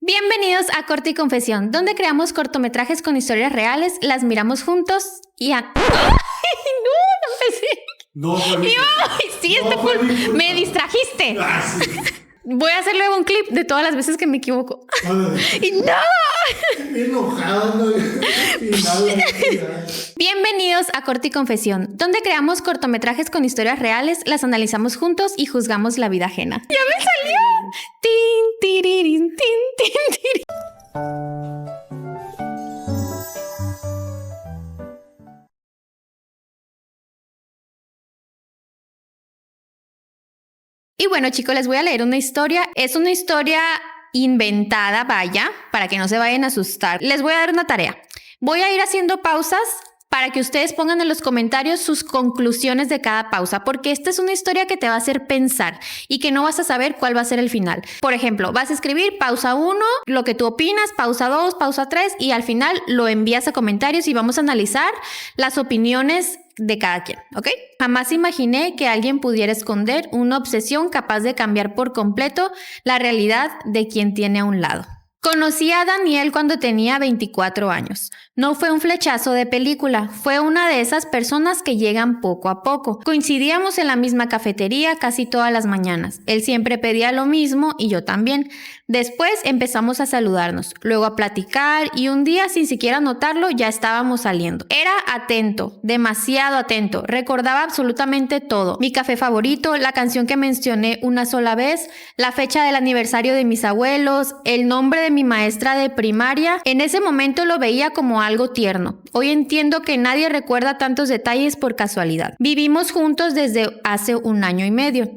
Bienvenidos a Corte y Confesión, donde creamos cortometrajes con historias reales, las miramos juntos y ¡Ay, no empecé! No fue mi culpa. Sí, No fue mi culpa. me distrajiste. Sí. Voy a hacer luego un clip de todas las veces que me equivoco. ¡Y no! Enojada, no. Bienvenidos a Corte y Confesión, donde creamos cortometrajes con historias reales, las analizamos juntos y juzgamos la vida ajena. ¡Ya me salió! ¡Tin, tiririn, tin, tin, tirin! Y bueno, chicos, les voy a leer una historia. Es una historia inventada, vaya, para que no se vayan a asustar. Les voy a dar una tarea. Voy a ir haciendo pausas para que ustedes pongan en los comentarios sus conclusiones de cada pausa, porque esta es una historia que te va a hacer pensar y que no vas a saber cuál va a ser el final. Por ejemplo, vas a escribir pausa 1, lo que tú opinas, pausa 2, pausa 3 y al final lo envías a comentarios y vamos a analizar las opiniones de cada quien, ¿ok? Jamás imaginé que alguien pudiera esconder una obsesión capaz de cambiar por completo la realidad de quien tiene a un lado. Conocí a Daniel cuando tenía 24 años. No fue un flechazo de película, fue una de esas personas que llegan poco a poco. Coincidíamos en la misma cafetería casi todas las mañanas. Él siempre pedía lo mismo y yo también. Después empezamos a saludarnos, luego a platicar y un día, sin siquiera notarlo, ya estábamos saliendo. Era atento, demasiado atento, recordaba absolutamente todo. Mi café favorito, la canción que mencioné una sola vez, la fecha del aniversario de mis abuelos, el nombre de mi maestra de primaria. En ese momento lo veía como algo tierno. Hoy entiendo que nadie recuerda tantos detalles por casualidad. Vivimos juntos desde hace 1 año y medio.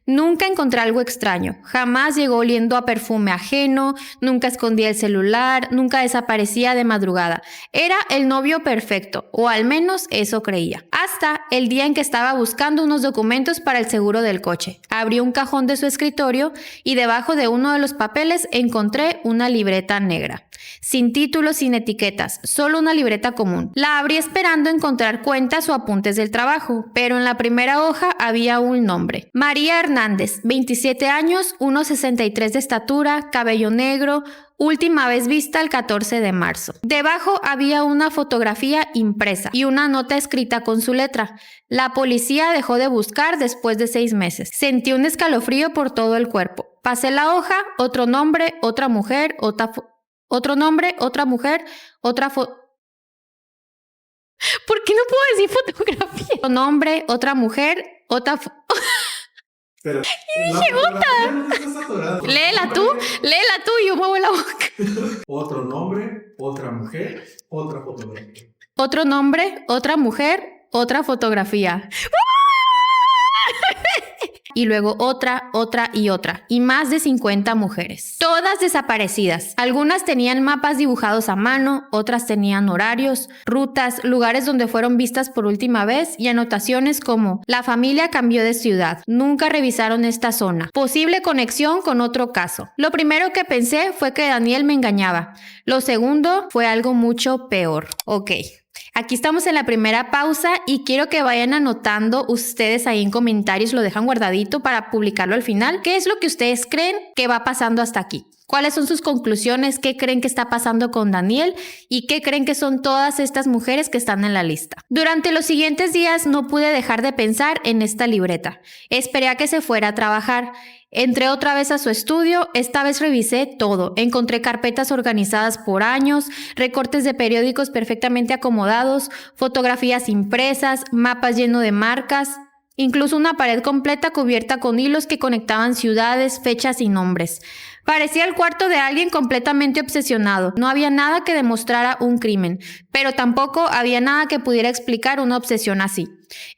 Nunca encontré algo extraño. Jamás llegó oliendo a perfume ajeno, nunca escondía el celular, nunca desaparecía de madrugada. Era el novio perfecto, o al menos eso creía. Hasta el día en que estaba buscando unos documentos para el seguro del coche. Abrí un cajón de su escritorio y debajo de uno de los papeles encontré una libreta negra. Sin títulos, sin etiquetas, solo una libreta común. La abrí esperando encontrar cuentas o apuntes del trabajo, pero en la primera hoja había un nombre. María Hernández, 27 años, 1,63 de estatura, cabello negro, última vez vista el 14 de marzo. Debajo había una fotografía impresa y una nota escrita con su letra. La policía dejó de buscar después de 6 meses. Sentí un escalofrío por todo el cuerpo. Pasé la hoja, otro nombre, otra mujer, otro nombre, otra mujer, otra foto. ¿Por qué no puedo decir fotografía? Otro nombre, otra mujer, otra Pero, y dije, léela tú y yo muevo la boca. Otro nombre, otra mujer, otra fotografía. Otro nombre, otra mujer, otra fotografía. Y luego otra, y más de 50 mujeres. Todas desaparecidas. Algunas tenían mapas dibujados a mano, otras tenían horarios, rutas, lugares donde fueron vistas por última vez y anotaciones como: la familia cambió de ciudad, nunca revisaron esta zona, posible conexión con otro caso. Lo primero que pensé fue que Daniel me engañaba. Lo segundo fue algo mucho peor. Ok. Aquí estamos en la primera pausa y quiero que vayan anotando ustedes ahí en comentarios, lo dejan guardadito para publicarlo al final. ¿Qué es lo que ustedes creen que va pasando hasta aquí? ¿Cuáles son sus conclusiones? ¿Qué creen que está pasando con Daniel? ¿Y qué creen que son todas estas mujeres que están en la lista? Durante los siguientes días no pude dejar de pensar en esta libreta. Esperé a que se fuera a trabajar. Entré otra vez a su estudio, esta vez revisé todo. Encontré carpetas organizadas por años, recortes de periódicos perfectamente acomodados, fotografías impresas, mapas llenos de marcas, incluso una pared completa cubierta con hilos que conectaban ciudades, fechas y nombres. Parecía el cuarto de alguien completamente obsesionado. No había nada que demostrara un crimen, pero tampoco había nada que pudiera explicar una obsesión así.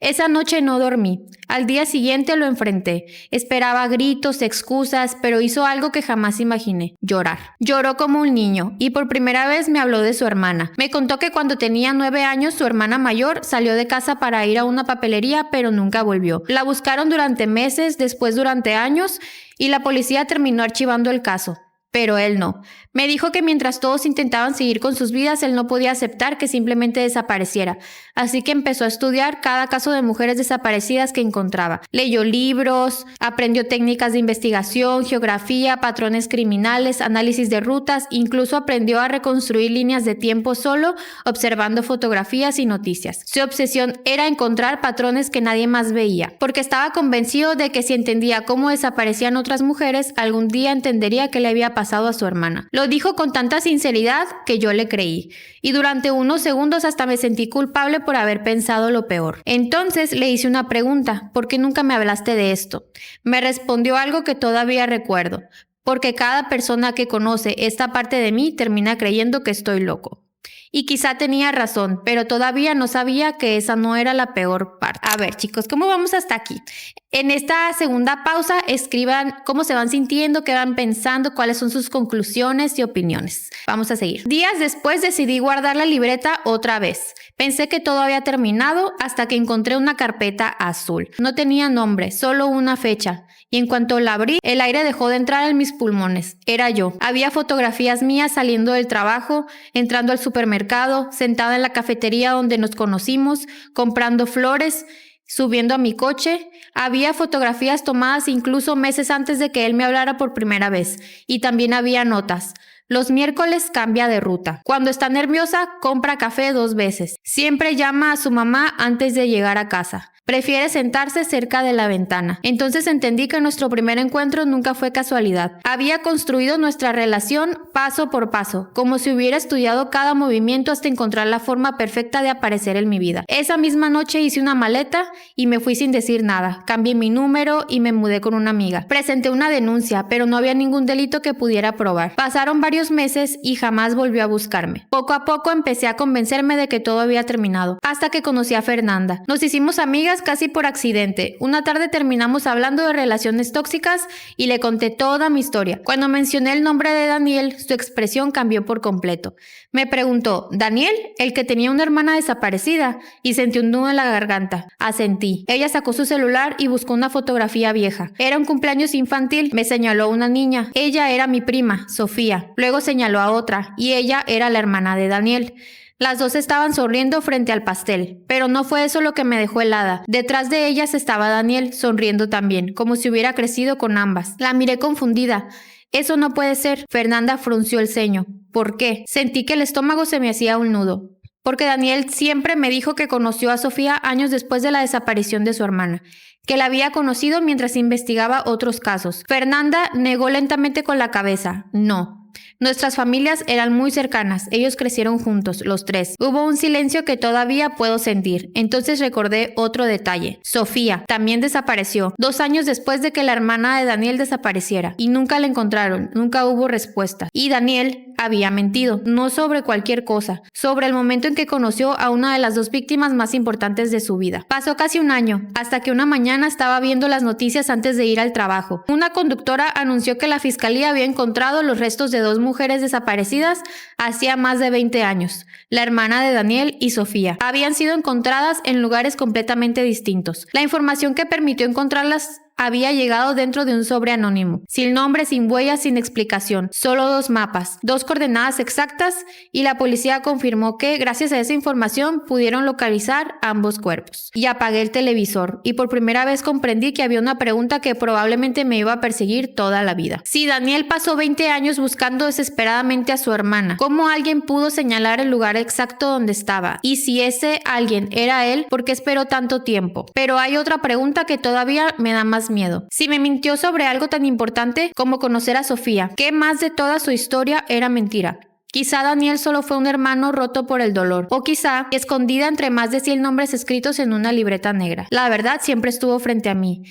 Esa noche no dormí. Al día siguiente lo enfrenté. Esperaba gritos, excusas, pero hizo algo que jamás imaginé: llorar. Lloró como un niño y por primera vez me habló de su hermana. Me contó que cuando tenía 9 años su hermana mayor salió de casa para ir a una papelería, pero nunca volvió. La buscaron durante meses, después durante años, y la policía terminó archivando el caso. Pero él no. Me dijo que mientras todos intentaban seguir con sus vidas, él no podía aceptar que simplemente desapareciera. Así que empezó a estudiar cada caso de mujeres desaparecidas que encontraba. Leyó libros, aprendió técnicas de investigación, geografía, patrones criminales, análisis de rutas, incluso aprendió a reconstruir líneas de tiempo solo observando fotografías y noticias. Su obsesión era encontrar patrones que nadie más veía, porque estaba convencido de que si entendía cómo desaparecían otras mujeres, algún día entendería qué le había pasado a su hermana. Lo dijo con tanta sinceridad que yo le creí, y durante unos segundos hasta me sentí culpable por haber pensado lo peor. Entonces le hice una pregunta: ¿por qué nunca me hablaste de esto? Me respondió algo que todavía recuerdo: porque cada persona que conoce esta parte de mí termina creyendo que estoy loco. Y quizá tenía razón, pero todavía no sabía que esa no era la peor parte. A ver, chicos, ¿cómo vamos hasta aquí? En esta segunda pausa, escriban cómo se van sintiendo, qué van pensando, cuáles son sus conclusiones y opiniones. Vamos a seguir. Días después decidí guardar la libreta otra vez. Pensé que todo había terminado hasta que encontré una carpeta azul. No tenía nombre, solo una fecha. Y en cuanto la abrí, el aire dejó de entrar en mis pulmones. Era yo. Había fotografías mías saliendo del trabajo, entrando al supermercado, sentada en la cafetería donde nos conocimos, comprando flores, subiendo a mi coche. Había fotografías tomadas incluso meses antes de que él me hablara por primera vez. Y también había notas. Los miércoles cambia de ruta. Cuando está nerviosa, compra café 2 veces. Siempre llama a su mamá antes de llegar a casa. Prefiere sentarse cerca de la ventana. Entonces entendí que nuestro primer encuentro nunca fue casualidad. Había construido nuestra relación paso por paso, como si hubiera estudiado cada movimiento hasta encontrar la forma perfecta de aparecer en mi vida. Esa misma noche hice una maleta y me fui sin decir nada. Cambié mi número y me mudé con una amiga. Presenté una denuncia, pero no había ningún delito que pudiera probar. Pasaron varios meses y jamás volvió a buscarme. Poco a poco empecé a convencerme de que todo había terminado, hasta que conocí a Fernanda. Nos hicimos amigas casi por accidente. Una tarde terminamos hablando de relaciones tóxicas y le conté toda mi historia. Cuando mencioné el nombre de Daniel, su expresión cambió por completo. Me preguntó: ¿Daniel? ¿El que tenía una hermana desaparecida? Y sentí un nudo en la garganta. Asentí. Ella sacó su celular y buscó una fotografía vieja. Era un cumpleaños infantil. Me señaló a una niña. Ella era mi prima, Sofía. Luego señaló a otra, y ella era la hermana de Daniel. Las dos estaban sonriendo frente al pastel, pero no fue eso lo que me dejó helada. Detrás de ellas estaba Daniel, sonriendo también, como si hubiera crecido con ambas. La miré confundida. Eso no puede ser. Fernanda frunció el ceño. ¿Por qué? Sentí que el estómago se me hacía un nudo. Porque Daniel siempre me dijo que conoció a Sofía años después de la desaparición de su hermana, que la había conocido mientras investigaba otros casos. Fernanda negó lentamente con la cabeza. No. Nuestras familias eran muy cercanas, ellos crecieron juntos, los 3. Hubo un silencio que todavía puedo sentir. Entonces recordé otro detalle. Sofía también desapareció 2 años después de que la hermana de Daniel desapareciera. Y nunca la encontraron, nunca hubo respuesta. Y Daniel había mentido, no sobre cualquier cosa, sobre el momento en que conoció a una de las 2 víctimas más importantes de su vida. Pasó casi 1 año, hasta que una mañana estaba viendo las noticias antes de ir al trabajo. Una conductora anunció que la fiscalía había encontrado los restos de 2 mujeres desaparecidas hacía más de 20 años. La hermana de Daniel y Sofía habían sido encontradas en lugares completamente distintos. La información que permitió encontrarlas había llegado dentro de un sobre anónimo, sin nombre, sin huellas, sin explicación, solo 2 mapas, 2 coordenadas exactas, y la policía confirmó que, gracias a esa información, pudieron localizar ambos cuerpos. Y apagué el televisor, y por primera vez comprendí que había una pregunta que probablemente me iba a perseguir toda la vida. Si Daniel pasó 20 años buscando desesperadamente a su hermana, ¿cómo alguien pudo señalar el lugar exacto donde estaba? Y si ese alguien era él, ¿por qué esperó tanto tiempo? Pero hay otra pregunta que todavía me da más miedo. Si me mintió sobre algo tan importante como conocer a Sofía, ¿qué más de toda su historia era mentira? Quizá Daniel solo fue un hermano roto por el dolor, o quizá escondida entre más de 100 nombres escritos en una libreta negra. La verdad siempre estuvo frente a mí.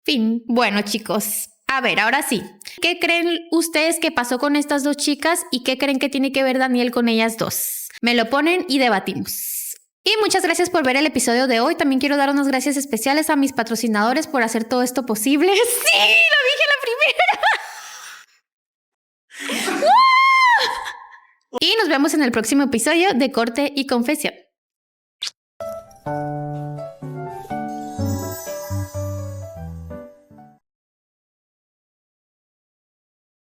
Fin. Bueno, chicos, a ver, ahora sí. ¿Qué creen ustedes que pasó con estas 2 chicas y qué creen que tiene que ver Daniel con ellas 2? Me lo ponen y debatimos. Y muchas gracias por ver el episodio de hoy. También quiero dar unas gracias especiales a mis patrocinadores por hacer todo esto posible. ¡Sí! ¡Lo dije la primera! Y nos vemos en el próximo episodio de Corte y Confesión.